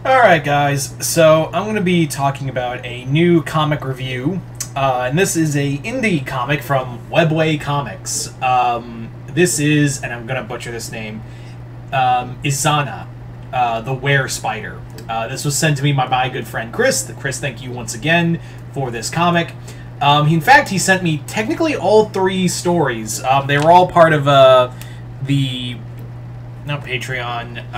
Alright guys, so I'm going to be talking about a new comic review, and this is a indie comic from Webway Comics. This is, and I'm going to butcher this name, Izana, the Were-Spider. This was sent to me by my good friend Chris. Chris, thank you once again for this comic. In fact, he sent me technically all three stories. They were all part of not Patreon,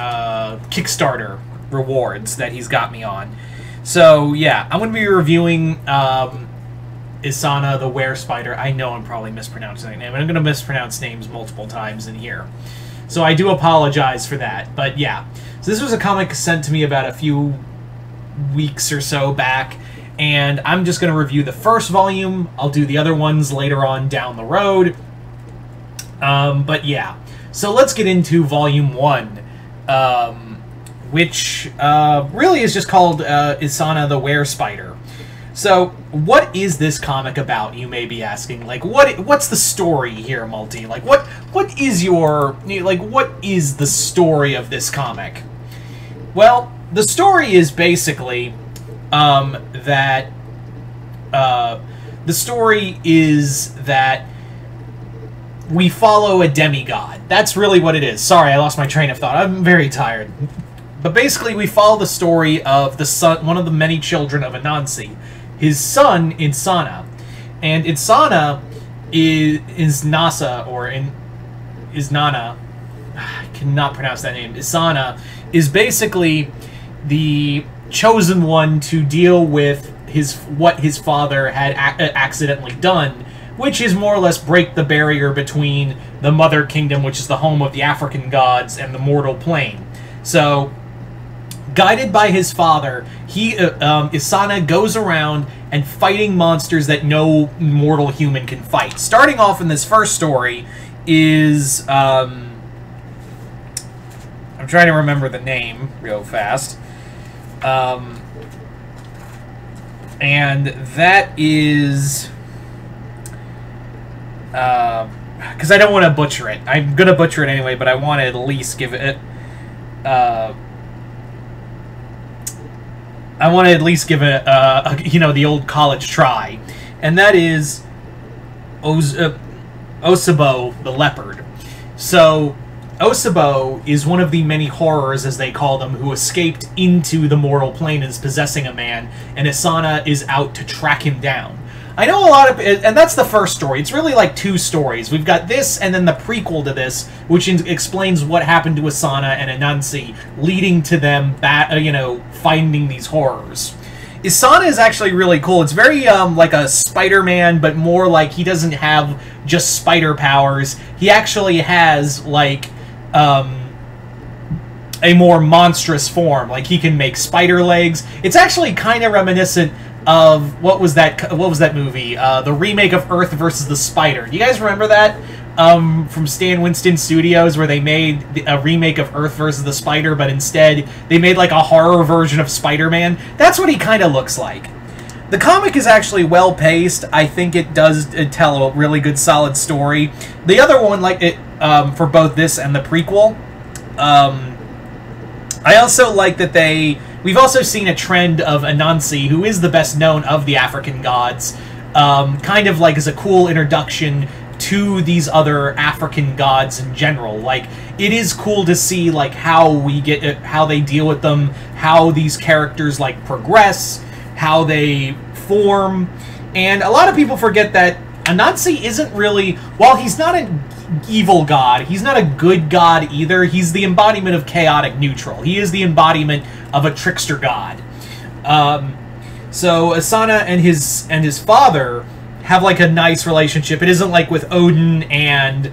Kickstarter rewards that he's got me on. So yeah, I'm going to be reviewing Izana the Were-Spider. I know I'm probably mispronouncing that name, and I'm going to mispronounce names multiple times in here. So I do apologize for that, but yeah. So this was a comic sent to me about a few weeks or so back, and I'm just going to review the first volume. I'll do the other ones later on down the road. But yeah. So let's get into Volume 1. Which really is just called Izana the Were-Spider. So, what is this comic about, you may be asking? Like, what's the story here, Multi? Like, what is the story of this comic? Well, the story is basically, that we follow a demigod. That's really what it is. Sorry, I lost my train of thought. I'm very tired. But basically, we follow the story of the son, one of the many children of Anansi, his son, Izana. And Izana is Nasa, or Iznana, I cannot pronounce that name. Izana is basically the chosen one to deal with what his father had accidentally done, which is more or less break the barrier between the Mother Kingdom, which is the home of the African gods, and the mortal plane. So, guided by his father, Izana goes around and fighting monsters that no mortal human can fight. Starting off in this first story is, I'm trying to remember the name real fast. And that is, because I don't want to butcher it. I'm going to butcher it anyway, but I want to at least give it, the old college try. And that is Osebo the Leopard. So, Osebo is one of the many horrors, as they call them, who escaped into the mortal plane and is possessing a man, and Izana is out to track him down. I know a lot of... And that's the first story. It's really like two stories. We've got this and then the prequel to this, which explains what happened to Izana and Anansi, leading to them, finding these horrors. Izana is actually really cool. It's very, like a Spider-Man, but more like he doesn't have just spider powers. He actually has, like, a more monstrous form. Like, he can make spider legs. It's actually kind of reminiscent of what was that movie? The remake of Earth versus the Spider. Do you guys remember that? From Stan Winston Studios, where they made a remake of Earth versus the Spider, but instead they made like a horror version of Spider-Man. That's what he kind of looks like. The comic is actually well-paced. I think it does tell a really good, solid story. The other one, for both this and the prequel, I also like that we've also seen a trend of Anansi, who is the best known of the African gods, kind of like as a cool introduction to these other African gods in general. Like, it is cool to see, like, how they deal with them, how these characters, like, progress, how they form. And a lot of people forget that Anansi isn't really, while he's not an evil god, he's not a good god either. He's the embodiment of chaotic neutral. He is the embodiment of a trickster god. So Izana and his father have like a nice relationship. It isn't like with Odin and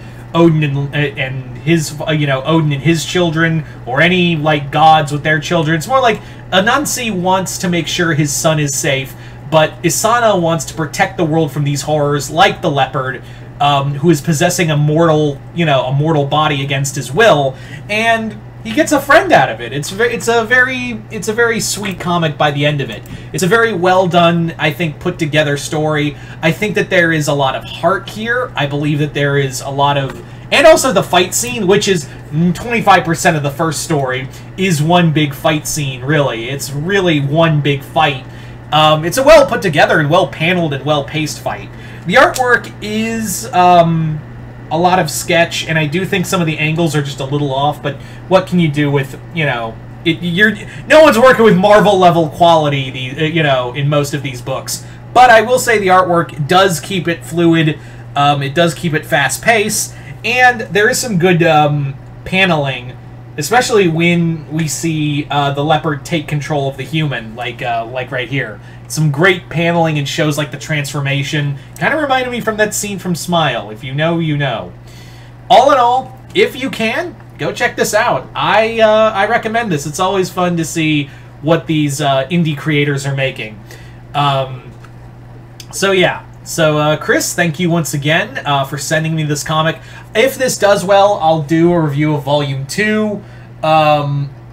his Odin and his children, or any like gods with their children. It's more like Anansi wants to make sure his son is safe, but Izana wants to protect the world from these horrors, like the leopard, who is possessing a mortal body against his will, and he gets a friend out of it. It's a very sweet comic by the end of it. It's a very well done, I think, put together story. I think that there is a lot of heart here. I believe that there is a lot of And also the fight scene, which is 25% of the first story, is one big fight scene, really. It's really one big fight. It's a well put together and well paneled and well paced fight. The artwork is a lot of sketch, and I do think some of the angles are just a little off, but what can you do with, you know, no one's working with Marvel level quality, you know, in most of these books. But I will say the artwork does keep it fluid, it does keep it fast paced, and there is some good paneling, especially when we see the leopard take control of the human, like right here. Some great paneling and shows like the transformation. Kind of reminded me from that scene from Smile. If you know, you know. All in all, if you can, go check this out. I recommend this. It's always fun to see what these indie creators are making. So yeah. So Chris, thank you once again for sending me this comic. If this does well, I'll do a review of Volume 2.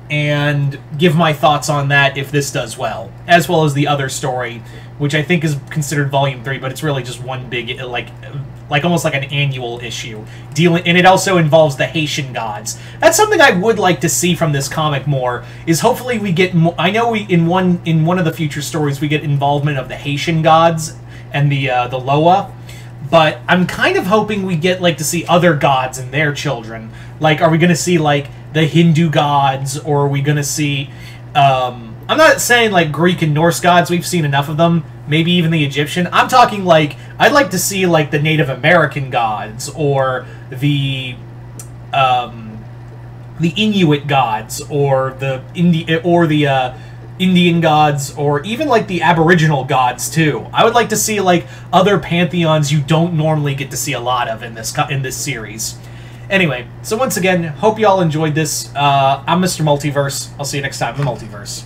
And give my thoughts on that if this does well as the other story, which I think is considered Volume 3, but it's really just one big, like almost like an annual issue. And it also involves the Haitian gods. That's something I would like to see from this comic more, is hopefully we get more, I know in one of the future stories we get involvement of the Haitian gods and the Loa, but I'm kind of hoping we get, like, to see other gods and their children. Like, are we going to see, like, the Hindu gods, or are we going to see, I'm not saying, like, Greek and Norse gods, we've seen enough of them, maybe even the Egyptian. I'm talking, like, I'd like to see, like, the Native American gods, or the Inuit gods, or the Indian gods, or even, like, the Aboriginal gods, too. I would like to see, like, other pantheons you don't normally get to see a lot of in this series. Anyway, so once again, hope you all enjoyed this. I'm Mr. Multiverse. I'll see you next time in the Multiverse.